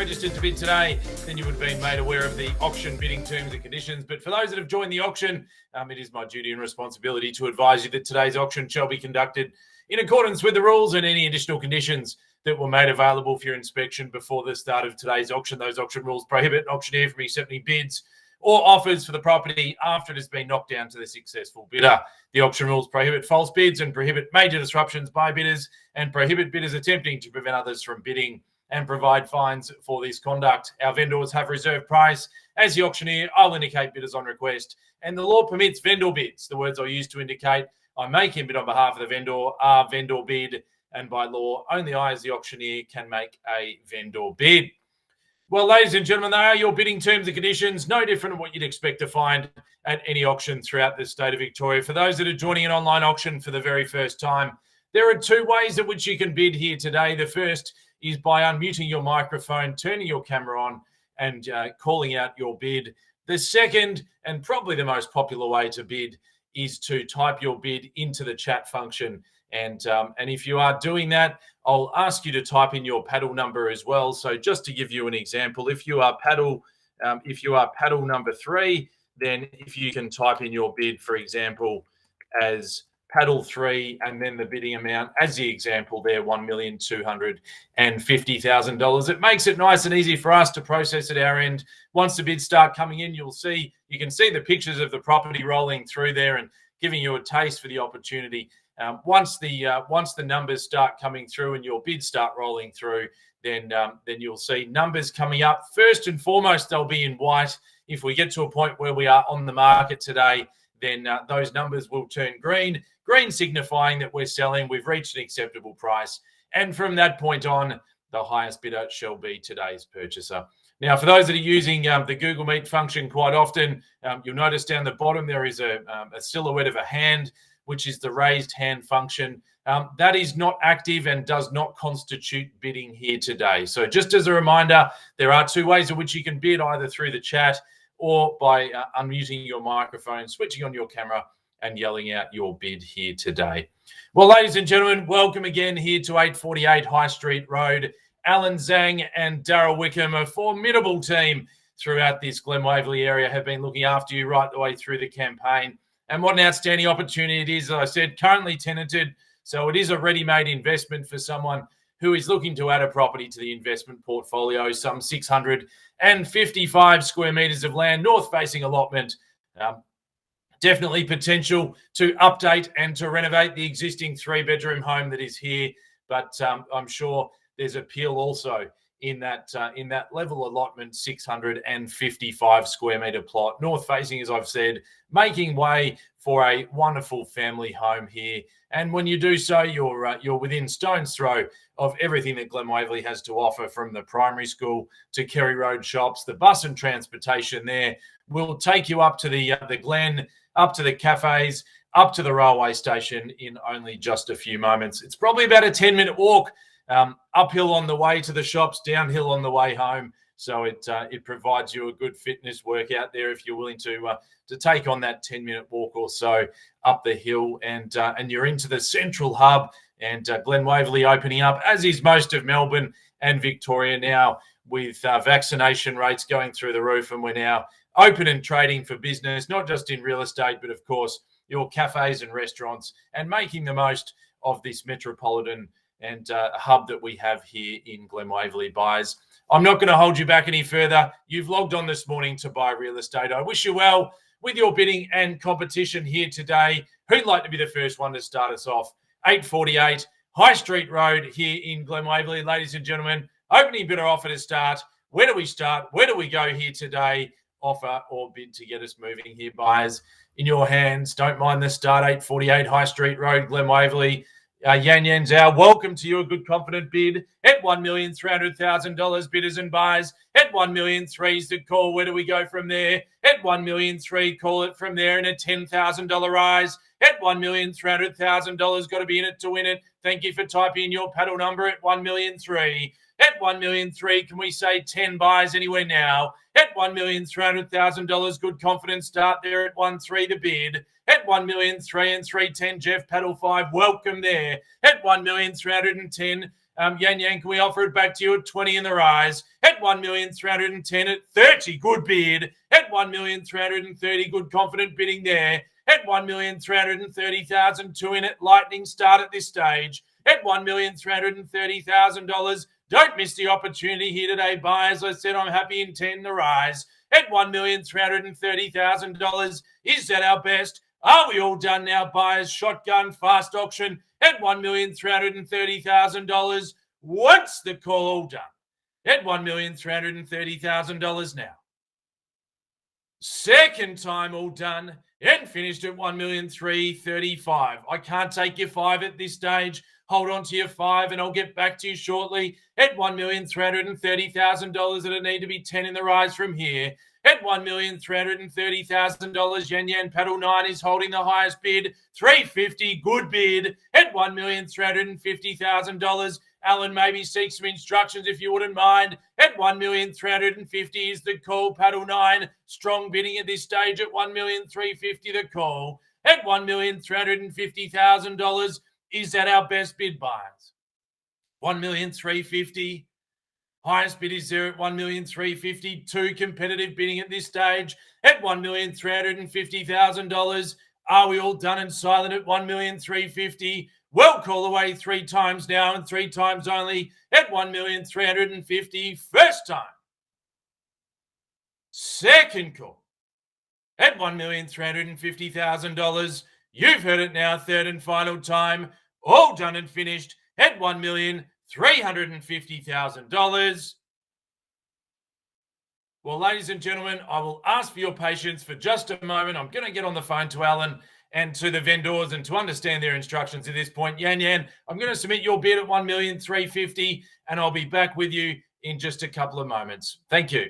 registered to bid today, then you would have been made aware of the auction bidding terms and conditions. But for those that have joined the auction, it is my duty and responsibility to advise you that today's auction shall be conducted in accordance with the rules and any additional conditions that were made available for your inspection before the start of today's auction. Those auction rules prohibit an auctioneer from accepting bids or offers for the property after it has been knocked down to the successful bidder. The auction rules prohibit false bids and prohibit major disruptions by bidders and prohibit bidders attempting to prevent others from bidding and provide fines for this conduct. Our vendors have reserved price. As the auctioneer, I'll indicate bidders on request, and the law permits vendor bids. The words I use to indicate I make him bid on behalf of the vendor are vendor bid, and by law, only I as the auctioneer can make a vendor bid. Well, ladies and gentlemen, they are your bidding terms and conditions, no different than what you'd expect to find at any auction throughout the state of Victoria. For those that are joining an online auction for the very first time, there are two ways in which you can bid here today. The first is by unmuting your microphone, turning your camera on, and calling out your bid. The second, and probably the most popular way to bid, is to type your bid into the chat function. And if you are doing that, I'll ask you to type in your paddle number as well. So just to give you an example, if you are paddle number 3, then if you can type in your bid, for example, as paddle 3, and then the bidding amount as the example there, $1,250,000. It makes it nice and easy for us to process at our end. Once the bids start coming in, you can see the pictures of the property rolling through there and giving you a taste for the opportunity. Once the numbers start coming through and your bids start rolling through, then you'll see numbers coming up. First and foremost, they'll be in white. If we get to a point where we are on the market today, then those numbers will turn green. Green signifying that we're selling, we've reached an acceptable price. And from that point on, the highest bidder shall be today's purchaser. Now, for those that are using the Google Meet function quite often, you'll notice down the bottom there is a silhouette of a hand, which is the raised hand function. That is not active and does not constitute bidding here today. So just as a reminder, there are two ways in which you can bid, either through the chat or by unmuting your microphone, switching on your camera and yelling out your bid here today. Well, ladies and gentlemen, welcome again here to 848 High Street Road. Alan, Zhang and Darryl Wickham, a formidable team throughout this Glen Waverley area, have been looking after you right the way through the campaign. And what an outstanding opportunity it is, as I said, currently tenanted. So it is a ready-made investment for someone who is looking to add a property to the investment portfolio, some 655 square metres of land, north-facing allotment. Definitely potential to update and to renovate the existing 3-bedroom home that is here. But I'm sure there's appeal also in that level allotment, 655 square metre plot, north-facing, as I've said, making way for a wonderful family home here. And when you do so, you're within stone's throw of everything that Glen Waverley has to offer, from the primary school to Kerry Road shops. The bus and transportation there will take you up to the Glen, up to the cafes, up to the railway station in only just a few moments. It's probably about a 10-minute walk, uphill on the way to the shops, downhill on the way home. So it provides you a good fitness workout there if you're willing to take on that 10-minute walk or so up the hill, and you're into the central hub. And Glen Waverley opening up, as is most of Melbourne and Victoria now, with vaccination rates going through the roof, and we're now open and trading for business, not just in real estate, but of course your cafes and restaurants, and making the most of this metropolitan and hub that we have here in Glen Waverley. Buyers, I'm not going to hold you back any further. You've logged on this morning to buy real estate. I wish you well with your bidding and competition here today. Who'd like to be the first one to start us off? 848 High Street Road here in Glen Waverley. Ladies and gentlemen, opening bidder offer to start. Where do we start? Where do we go here today? Offer or bid to get us moving here. Buyers, in your hands. Don't mind the start. 848 High Street Road, Glen Waverley. Yan Yan Zhao, welcome to your good confident bid at $1,300,000. Bidders and buyers at $1,003,000 is the call. Where do we go from there? At $1,003,000, call it from there, and a $10,000 rise at $1,300,000. Got to be in it to win it. Thank you for typing in your paddle number at $1,003,000. At $1,003,000, can we say 10 buys anywhere now? At $1,300,000, good confidence start there at 1.3 the bid. At $1,003,000 and 310, Jeff paddle 5, welcome there. At $1,310,000, Yan Yan, can we offer it back to you at 20 in the rise? At 1,310,000 at 30, good bid. At 1,330,000, good confident bidding there. At 1,330,000, 2 in it, lightning start at this stage. At $1,330,000, don't miss the opportunity here today, buyers. I said I'm happy in 10 the rise. At $1,330,000, is that our best? Are we all done now, buyers? Shotgun, fast auction at $1,330,000. Once the call all done at $1,330,000 now. Second time all done and finished at $1,335,000. I can't take your 5 at this stage. Hold on to your 5 and I'll get back to you shortly. At $1,330,000, it'll need to be 10 in the rise from here. At $1,330,000, Yan Yan Paddle 9 is holding the highest bid. $350,000, good bid. At $1,350,000, Alan maybe seek some instructions if you wouldn't mind. At $1,350,000 is the call. Paddle 9, strong bidding at this stage at $1,350,000 the call. At $1,350,000, is that our best bid, buyers? $1,350,000. Highest bid is there at $1,350,000. Too competitive bidding at this stage at $1,350,000. Are we all done and silent at $1,350,000? Well, call away 3 times now and 3 times only at $1,350,000. First time. Second call at $1,350,000. You've heard it now, third and final time. All done and finished at $1,350,000. Well, ladies and gentlemen, I will ask for your patience for just a moment. I'm going to get on the phone to Alan and to the vendors and to understand their instructions at this point. Yan Yan, I'm going to submit your bid at $1,350,000 and I'll be back with you in just a couple of moments. Thank you.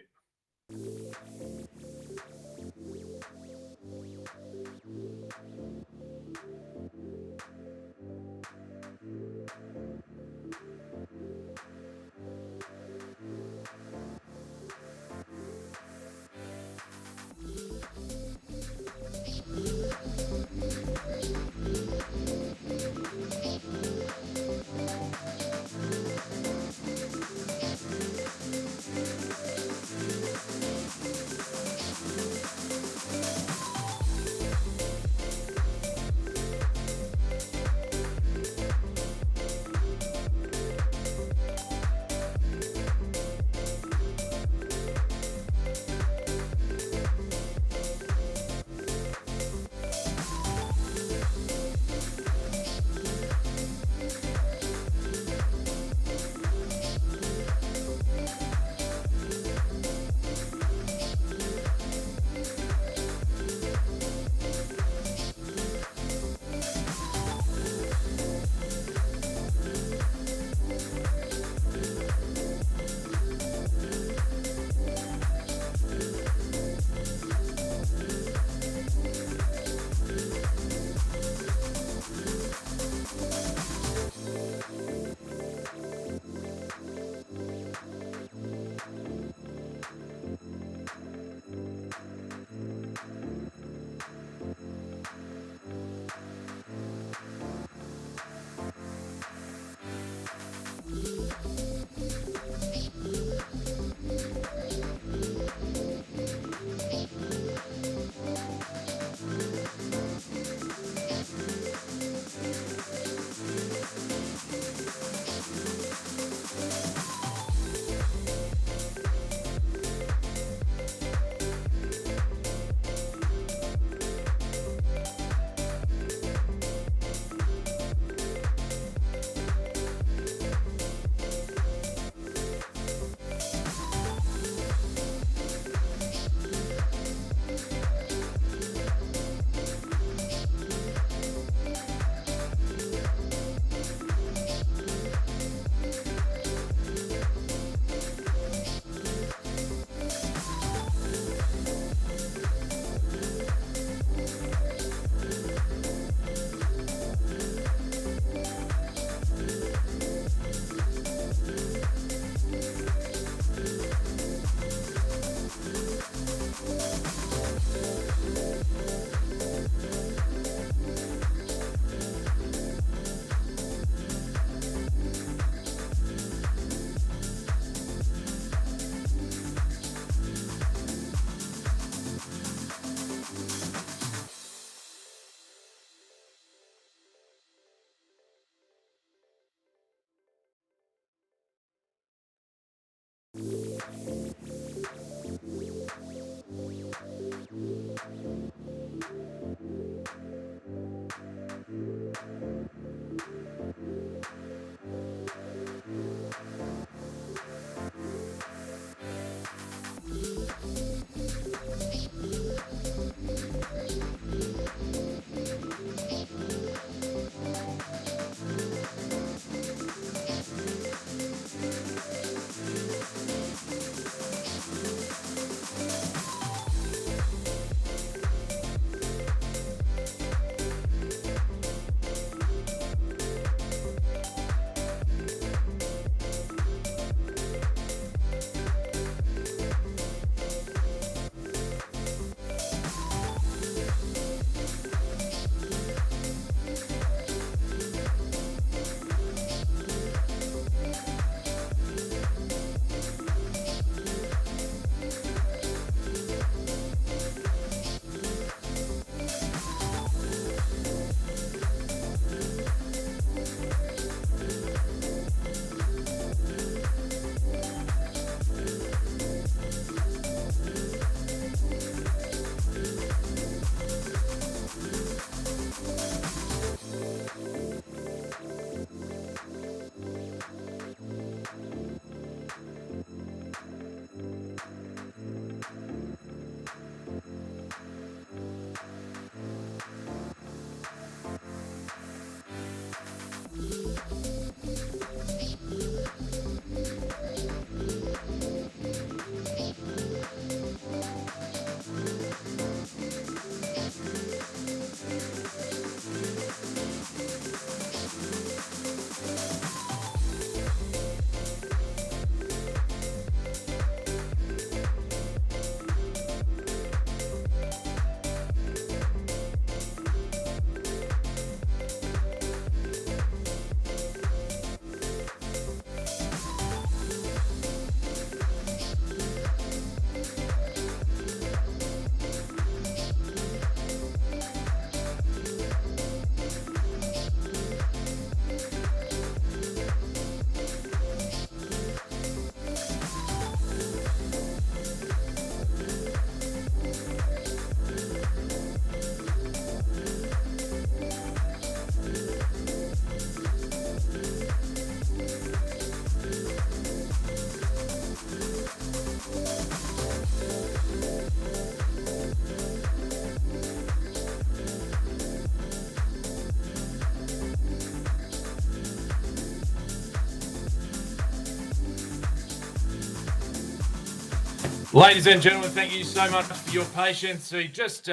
Ladies and gentlemen, thank you so much for your patience. So just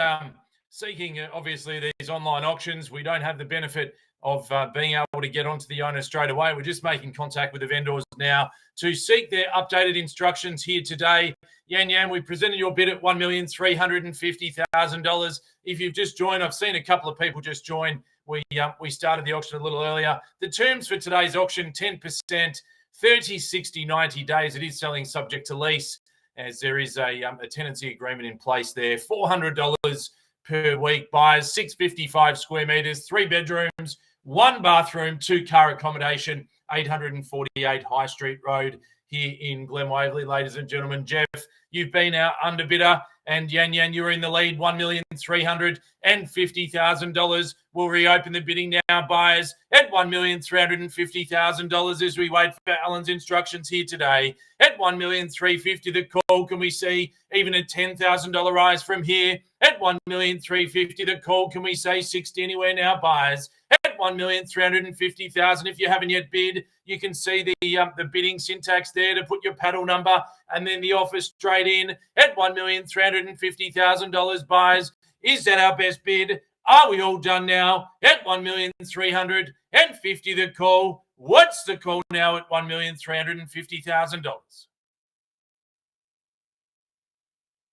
seeking, obviously, these online auctions. We don't have the benefit of being able to get onto the owner straight away. We're just making contact with the vendors now to seek their updated instructions here today. Yan, we presented your bid at $1,350,000. If you've just joined, I've seen a couple of people just join. We started the auction a little earlier. The terms for today's auction, 10%, 30, 60, 90 days. It is selling subject to lease, as there is a tenancy agreement in place there. $400 per week. Buyers, 655 square metres, 3 bedrooms, 1 bathroom, 2-car accommodation, 848 High Street Road here in Glen Waverley. Ladies and gentlemen, Jeff, you've been our underbidder, and Yan, you're in the lead, $1,350,000. We'll reopen the bidding now, buyers, at $1,350,000 as we wait for Alan's instructions here today. At $1,350,000 the call. Can we see even a $10,000 rise from here? At $1,350,000 the call. Can we say 60 anywhere now, buyers? At $1,350,000. If you haven't yet bid, you can see the bidding syntax there to put your paddle number and then the offer straight in. At $1,350,000, buyers. Is that our best bid? Are we all done now? At $1,350,000 the call. What's the call now at $1,350,000?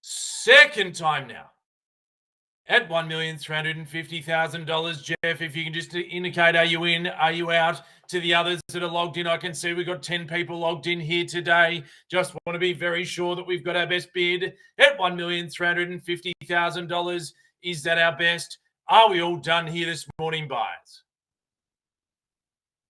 Second time now. At $1,350,000, Jeff, if you can just indicate, are you in, are you out? To the others that are logged in, I can see we've got 10 people logged in here today. Just want to be very sure that we've got our best bid at $1,350,000. Is that our best? Are we all done here this morning, buyers?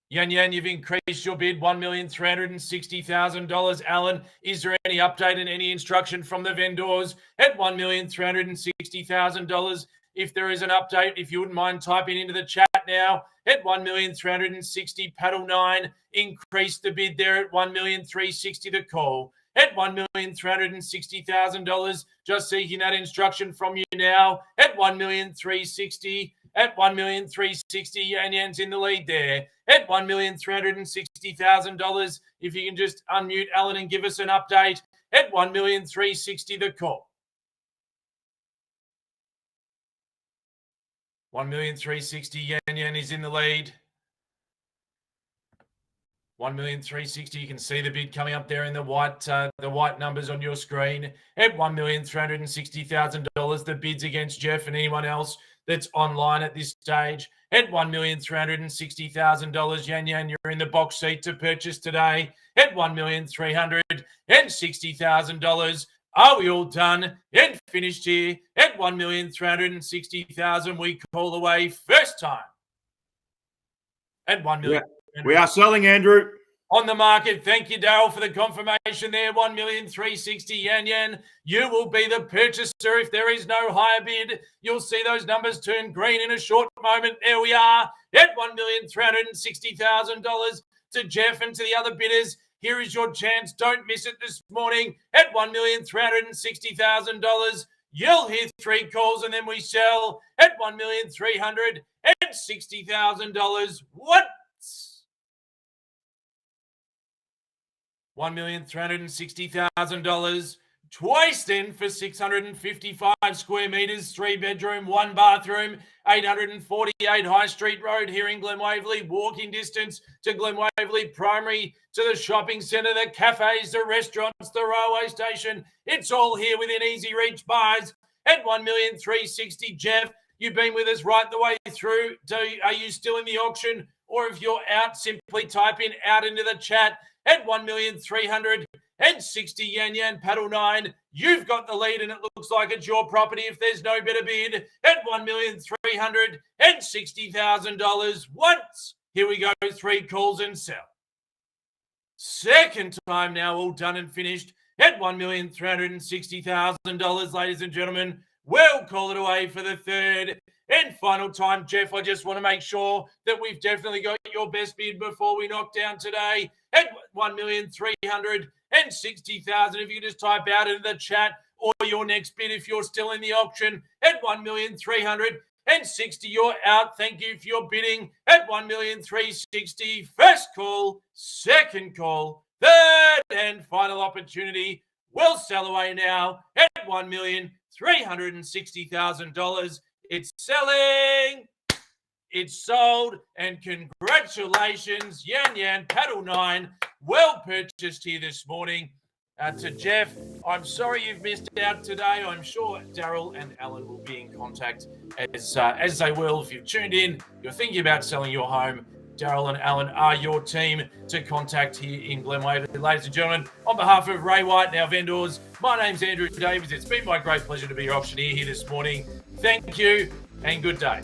Yan Yan, you've increased your bid, $1,360,000. Alan, is there any update and any instruction from the vendors at $1,360,000? If there is an update, if you wouldn't mind typing into the chat now, at $1,360,000, paddle 9, increase the bid there at $1,360,000 the call. At $1,360,000, just seeking that instruction from you now. At $1,360,000, at $1,360,000, Yan Yan's in the lead there. At $1,360,000, if you can just unmute Alan and give us an update. At $1,360,000 the call. $1,360,000, Yan Yan is in the lead. $1,360,000. You can see the bid coming up there in the white numbers on your screen. At $1,360,000, the bids against Jeff and anyone else that's online at this stage. At $1,360,000, Yan Yan, you're in the box seat to purchase today. At $1,360,000. Are we all done and finished here? At $1,360,000, we call away first time. At $1 million. Yeah, we are selling, Andrew. On the market. Thank you, Darryl, for the confirmation there. $1,360,000, Yan Yan. You will be the purchaser if there is no higher bid. You'll see those numbers turn green in a short moment. There we are at $1,360,000 to Jeff and to the other bidders. Here is your chance. Don't miss it this morning at $1,360,000. You'll hear 3 calls and then we sell at $1,360,000. What? $1,360,000 twice then for 655 square metres, 3-bedroom, 1 bathroom, 848 High Street Road here in Glen Waverley, walking distance to Glen Waverley Primary, to the shopping centre, the cafes, the restaurants, the railway station. It's all here within easy reach. Buys at $1,360,000. Jeff, you've been with us right the way through. Are you still in the auction? Or if you're out, simply type in out into the chat at $1,360,000. Yan Yan, paddle 9. You've got the lead and it looks like it's your property if there's no better bid at $1,360,000. Once. Here we go. 3 calls and sell. Second time now, all done and finished at $1,360,000, ladies and gentlemen. We'll call it away for the third and final time. Jeff, I just want to make sure that we've definitely got your best bid before we knock down today at $1,360,000. If you just type out into the chat or your next bid if you're still in the auction at $1,360,000. You're out. Thank you for your bidding at $1,360,000. First call, second call, third and final opportunity. We'll sell away now at $1,360,000. It's selling. It's sold. And congratulations, Yan Yan, paddle 9. Well purchased here this morning. To Jeff, I'm sorry you've missed out today. I'm sure Darryl and Alan will be in contact as they will. If you've tuned in, you're thinking about selling your home, Darryl and Alan are your team to contact here in Glen Waverley. Ladies and gentlemen, on behalf of Ray White and our vendors, my name's Andrew Davies. It's been my great pleasure to be your auctioneer here this morning. Thank you and good day.